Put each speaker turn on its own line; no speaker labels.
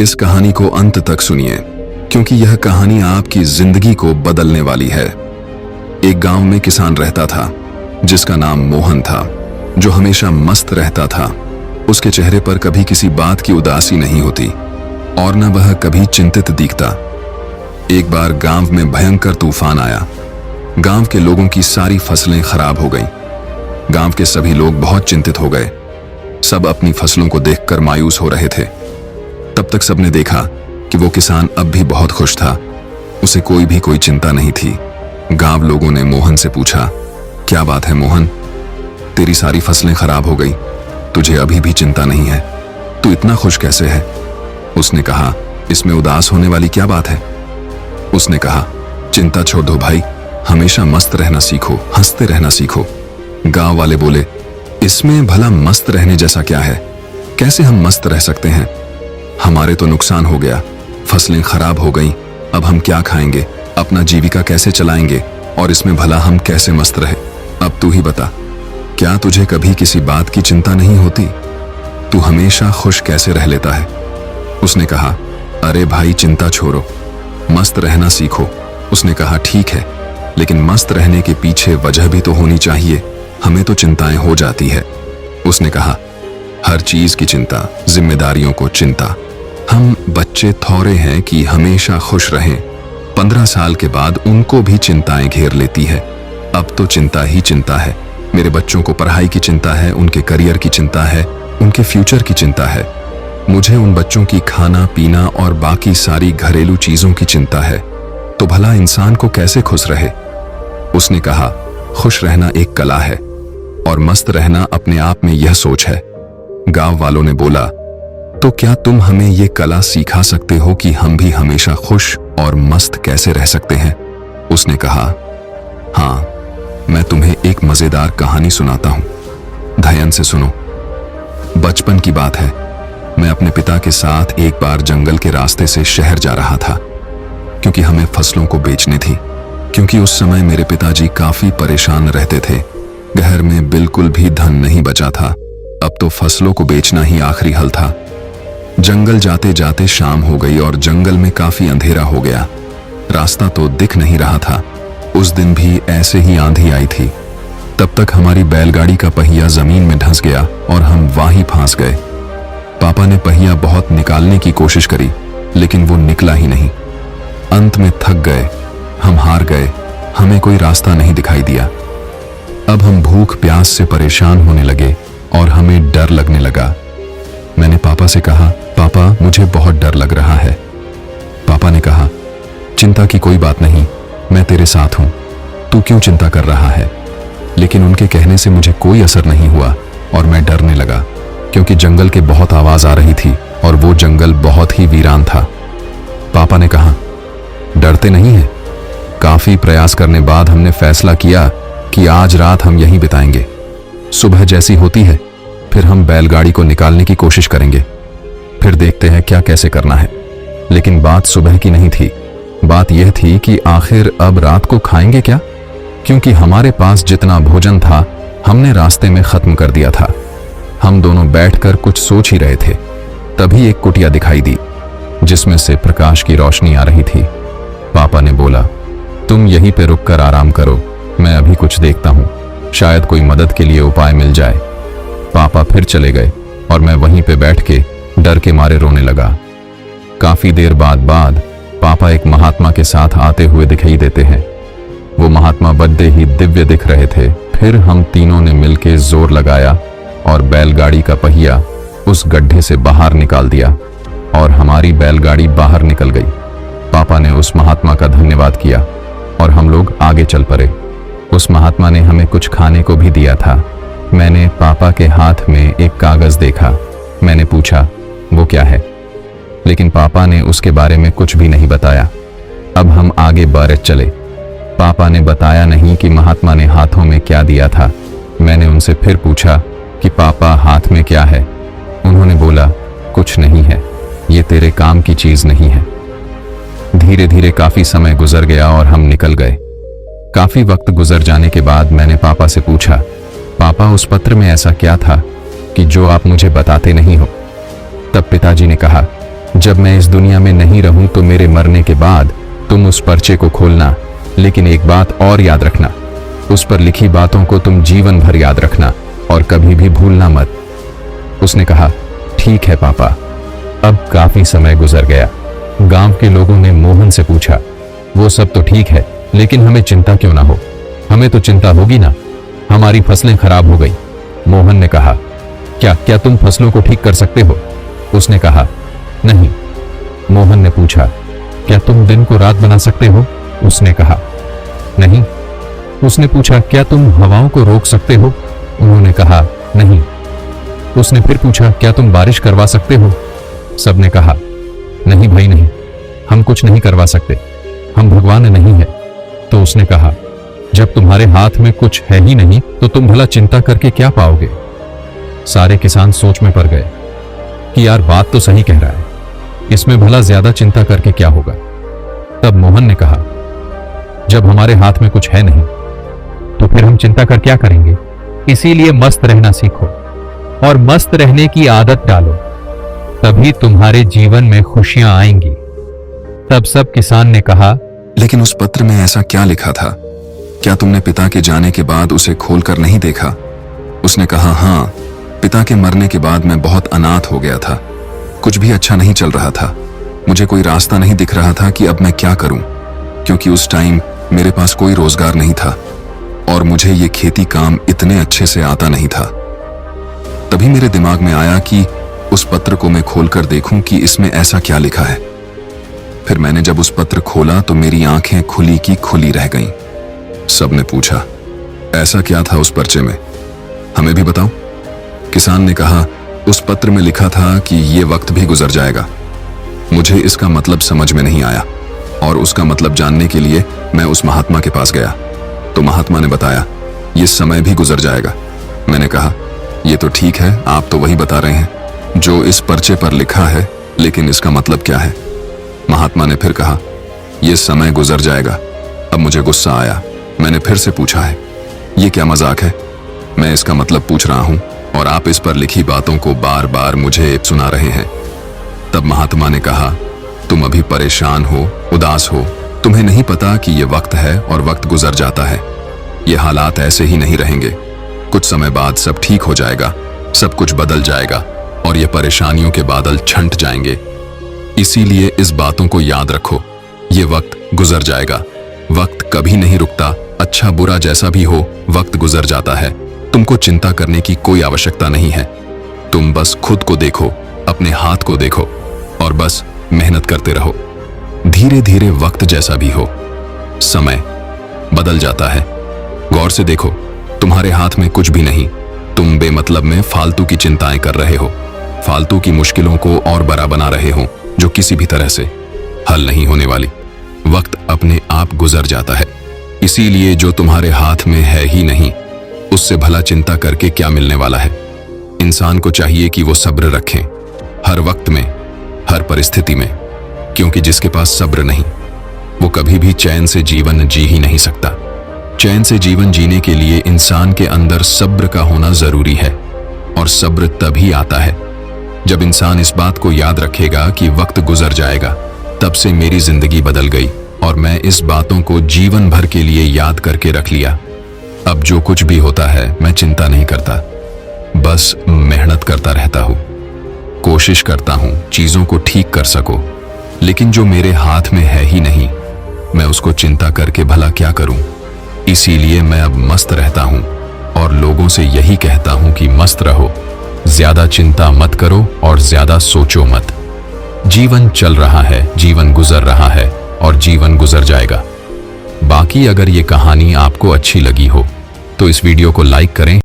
इस कहानी को अंत तक सुनिए, क्योंकि यह कहानी आपकी जिंदगी को बदलने वाली है। एक गांव में किसान रहता था जिसका नाम मोहन था, जो हमेशा मस्त रहता था। उसके चेहरे पर कभी किसी बात की उदासी नहीं होती और न वह कभी चिंतित दिखता। एक बार गांव में भयंकर तूफान आया। गांव के लोगों की सारी फसलें खराब हो गईं। गांव के सभी लोग बहुत चिंतित हो गए। सब अपनी फसलों को देखकर मायूस हो रहे थे। तब तक सबने देखा कि वो किसान अब भी बहुत खुश था। उसे कोई चिंता नहीं थी। गांव लोगों ने मोहन से पूछा, क्या बात है मोहन, तेरी सारी फसलें खराब हो गई, तुझे अभी भी चिंता नहीं है, तू इतना खुश कैसे है? उसने कहा, इसमें उदास होने वाली क्या बात है? उसने कहा, चिंता छोड़ दो भाई, हमेशा मस्त रहना सीखो, हंसते रहना सीखो। गांव वाले बोले, इसमें भला मस्त रहने जैसा क्या है? कैसे हम मस्त रह सकते हैं? हमारे तो नुकसान हो गया, फसलें खराब हो गईं, अब हम क्या खाएंगे, अपना जीविका कैसे चलाएंगे, और इसमें भला हम कैसे मस्त रहे? अब तू ही बता, क्या तुझे कभी किसी बात की चिंता नहीं होती? तू हमेशा खुश कैसे रह लेता है? उसने कहा, अरे भाई चिंता छोड़ो, मस्त रहना सीखो। उसने कहा, ठीक है, लेकिन मस्त रहने के पीछे वजह भी तो होनी चाहिए, हमें तो चिंताएं हो जाती है। उसने कहा, हर चीज की चिंता, जिम्मेदारियों को चिंता। हम बच्चे थोड़े हैं कि हमेशा खुश रहें। 15 साल के बाद उनको भी चिंताएं घेर लेती है। अब तो चिंता ही चिंता है। मेरे बच्चों को पढ़ाई की चिंता है, उनके करियर की चिंता है, उनके फ्यूचर की चिंता है। मुझे उन बच्चों की खाना पीना और बाकी सारी घरेलू चीजों की चिंता है। तो भला इंसान को कैसे खुश रहे? उसने कहा, खुश रहना एक कला है और मस्त रहना अपने आप में यह सोच है। गांव वालों ने बोला, तो क्या तुम हमें ये कला सिखा सकते हो कि हम भी हमेशा खुश और मस्त कैसे रह सकते हैं? उसने कहा, हाँ, मैं तुम्हें एक मजेदार कहानी सुनाता हूं, ध्यान से सुनो। बचपन की बात है। मैं अपने पिता के साथ एक बार जंगल के रास्ते से शहर जा रहा था, क्योंकि हमें फसलों को बेचनी थी। क्योंकि उस समय मेरे पिताजी काफी परेशान रहते थे। घर में बिल्कुल भी धन नहीं बचा था। अब तो फसलों को बेचना ही आखिरी हल था। जंगल जाते जाते शाम हो गई और जंगल में काफी अंधेरा हो गया। रास्ता तो दिख नहीं रहा था। उस दिन भी ऐसे ही आंधी आई थी। तब तक हमारी बैलगाड़ी का पहिया जमीन में धंस गया और हम वहीं फंस गए। पापा ने पहिया बहुत निकालने की कोशिश करी, लेकिन वो निकला ही नहीं। अंत में थक गए, हम हार गए, हमें कोई रास्ता नहीं दिखाई दिया। अब हम भूख प्यास से परेशान होने लगे और हमें डर लगने लगा। मैंने पापा से कहा, पापा मुझे बहुत डर लग रहा है। पापा ने कहा, चिंता की कोई बात नहीं, मैं तेरे साथ हूं, तू क्यों चिंता कर रहा है? लेकिन उनके कहने से मुझे कोई असर नहीं हुआ और मैं डरने लगा, क्योंकि जंगल के बहुत आवाज आ रही थी और वो जंगल बहुत ही वीरान था। पापा ने कहा, डरते नहीं है? काफी प्रयास करने बाद हमने फैसला किया कि आज रात हम यहीं बिताएंगे। सुबह जैसी होती है फिर हम बैलगाड़ी को निकालने की कोशिश करेंगे, फिर देखते हैं क्या कैसे करना है। लेकिन बात सुबह की नहीं थी। बात यह थी कि आखिर अब रात को खाएंगे क्या, क्योंकि हमारे पास जितना भोजन था हमने रास्ते में खत्म कर दिया था। हम दोनों बैठकर कुछ सोच ही रहे थे, तभी एक कुटिया दिखाई दी जिसमें से प्रकाश की रोशनी आ रही थी। पापा ने बोला, तुम यहीं पे रुककर आराम करो, मैं अभी कुछ देखता हूं, शायद कोई मदद के लिए उपाय मिल जाए। पापा फिर चले गए और मैं वहीं पे बैठ के डर के मारे रोने लगा। काफी देर बाद पापा एक महात्मा के साथ आते हुए दिखाई देते हैं। वो महात्मा बड़े ही दिव्य दिख रहे थे। फिर हम तीनों ने मिलकर जोर लगाया और बैलगाड़ी का पहिया उस गड्ढे से बाहर निकाल दिया और हमारी बैलगाड़ी बाहर निकल गई। पापा ने उस महात्मा का धन्यवाद किया और हम लोग आगे चल पड़े। उस महात्मा ने हमें कुछ खाने को भी दिया था। मैंने पापा के हाथ में एक कागज देखा। मैंने पूछा, वो क्या है? लेकिन पापा ने उसके बारे में कुछ भी नहीं बताया। अब हम आगे बढ़ चले। पापा ने बताया नहीं कि महात्मा ने हाथों में क्या दिया था। मैंने उनसे फिर पूछा कि पापा हाथ में क्या है? उन्होंने बोला, कुछ नहीं है, ये तेरे काम की चीज नहीं है। धीरे धीरे काफी समय गुजर गया और हम निकल गए। काफी वक्त गुजर जाने के बाद मैंने पापा से पूछा, पापा उस पत्र में ऐसा क्या था कि जो आप मुझे बताते नहीं हो? तब पिताजी ने कहा,
जब मैं इस दुनिया में नहीं रहूं तो मेरे मरने के बाद तुम उस पर्चे को खोलना, लेकिन एक बात और याद रखना, उस पर लिखी बातों को तुम जीवन भर याद रखना और कभी भी भूलना मत। उसने कहा, ठीक है पापा। अब काफी समय गुजर गया। गांव के लोगों ने मोहन से पूछा, वो सब तो ठीक है, लेकिन हमें चिंता क्यों ना हो? हमें तो चिंता होगी ना, हमारी फसलें खराब हो गई। मोहन ने कहा, क्या तुम फसलों को ठीक कर सकते हो? उसने कहा, नहीं। मोहन ने पूछा, क्या तुम दिन को रात बना सकते हो? उसने कहा, नहीं। उसने पूछा, क्या तुम हवाओं को रोक सकते हो? उन्होंने कहा, नहीं। उसने फिर पूछा, क्या तुम बारिश करवा सकते हो? सबने कहा, नहीं भाई नहीं, हम कुछ नहीं करवा सकते, हम भगवान नहीं है। तो उसने कहा, जब तुम्हारे हाथ में कुछ है ही नहीं तो तुम भला चिंता करके क्या पाओगे? सारे किसान सोच में पड़ गए कि यार बात तो सही कह रहा है, इसमें भला ज्यादा चिंता करके क्या होगा। तब मोहन ने कहा, जब हमारे हाथ में कुछ है नहीं तो फिर हम चिंता कर क्या करेंगे? इसीलिए मस्त रहना सीखो और मस्त रहने की आदत डालो, तभी तुम्हारे जीवन में खुशियां आएंगी। तब सब किसान ने कहा,
लेकिन उस पत्र में ऐसा क्या लिखा था? क्या तुमने पिता के जाने के बाद उसे खोलकर नहीं देखा? उसने कहा, हाँ, पिता के मरने के बाद मैं बहुत अनाथ हो गया था, कुछ भी अच्छा नहीं चल रहा था, मुझे कोई रास्ता नहीं दिख रहा था कि अब मैं क्या करूं, क्योंकि उस टाइम मेरे पास कोई रोजगार नहीं था और मुझे ये खेती काम इतने अच्छे से आता नहीं था। तभी मेरे दिमाग में आया कि उस पत्र को मैं खोलकर देखूं कि इसमें ऐसा क्या लिखा है। फिर मैंने जब उस पत्र खोला तो मेरी आंखें खुली की खुली रह गईं। सबने पूछा, ऐसा क्या था उस पर्चे में, हमें भी बताओ। किसान ने कहा, उस पत्र में लिखा था कि ये वक्त भी गुजर जाएगा। मुझे इसका मतलब समझ में नहीं आया और उसका मतलब जानने के लिए मैं उस महात्मा के पास गया तो महात्मा ने बताया, ये समय भी गुजर जाएगा। मैंने कहा, ये तो ठीक है, आप तो वही बता रहे हैं जो इस पर्चे पर लिखा है, लेकिन इसका मतलब क्या है? महात्मा ने फिर कहा, ये समय गुजर जाएगा। अब मुझे गुस्सा आया, मैंने फिर से पूछा है, ये क्या मजाक है? मैं इसका मतलब पूछ रहा हूं और आप इस पर लिखी बातों को बार बार मुझे सुना रहे हैं। तब महात्मा ने कहा, तुम अभी परेशान हो, उदास हो, तुम्हें नहीं पता कि ये वक्त है और वक्त गुजर जाता है। ये हालात ऐसे ही नहीं रहेंगे, कुछ समय बाद सब ठीक हो जाएगा, सब कुछ बदल जाएगा और ये परेशानियों के बादल छंट जाएंगे। इसीलिए इस बातों को याद रखो, ये वक्त गुजर जाएगा, वक्त कभी नहीं रुकता, अच्छा बुरा जैसा भी हो वक्त गुजर जाता है। तुमको चिंता करने की कोई आवश्यकता नहीं है, तुम बस खुद को देखो, अपने हाथ को देखो और बस मेहनत करते रहो। धीरे धीरे वक्त जैसा भी हो, समय बदल जाता है। गौर से देखो, तुम्हारे हाथ में कुछ भी नहीं, तुम बेमतलब में फालतू की चिंताएं कर रहे हो, फालतू की मुश्किलों को और बड़ा बना रहे हो जो किसी भी तरह से हल नहीं होने वाली। वक्त अपने आप गुजर जाता है, इसीलिए जो तुम्हारे हाथ में है ही नहीं उससे भला चिंता करके क्या मिलने वाला है। इंसान को चाहिए कि वो सब्र रखें हर वक्त में, हर परिस्थिति में, क्योंकि जिसके पास सब्र नहीं वो कभी भी चैन से जीवन जी ही नहीं सकता। चैन से जीवन जीने के लिए इंसान के अंदर सब्र का होना जरूरी है और सब्र तभी आता है जब इंसान इस बात को याद रखेगा कि वक्त गुजर जाएगा। तब से मेरी जिंदगी बदल गई और मैं इस बातों को जीवन भर के लिए याद करके रख लिया। अब जो कुछ भी होता है मैं चिंता नहीं करता, बस मेहनत करता रहता हूँ, कोशिश करता हूँ चीजों को ठीक कर सको। लेकिन जो मेरे हाथ में है ही नहीं मैं उसको चिंता करके भला क्या करूं। इसीलिए मैं अब मस्त रहता हूं और लोगों से यही कहता हूं कि मस्त रहो, ज्यादा चिंता मत करो और ज्यादा सोचो मत। जीवन चल रहा है, जीवन गुजर रहा है और जीवन गुजर जाएगा। बाकी अगर ये कहानी आपको अच्छी लगी हो तो इस वीडियो को लाइक करें।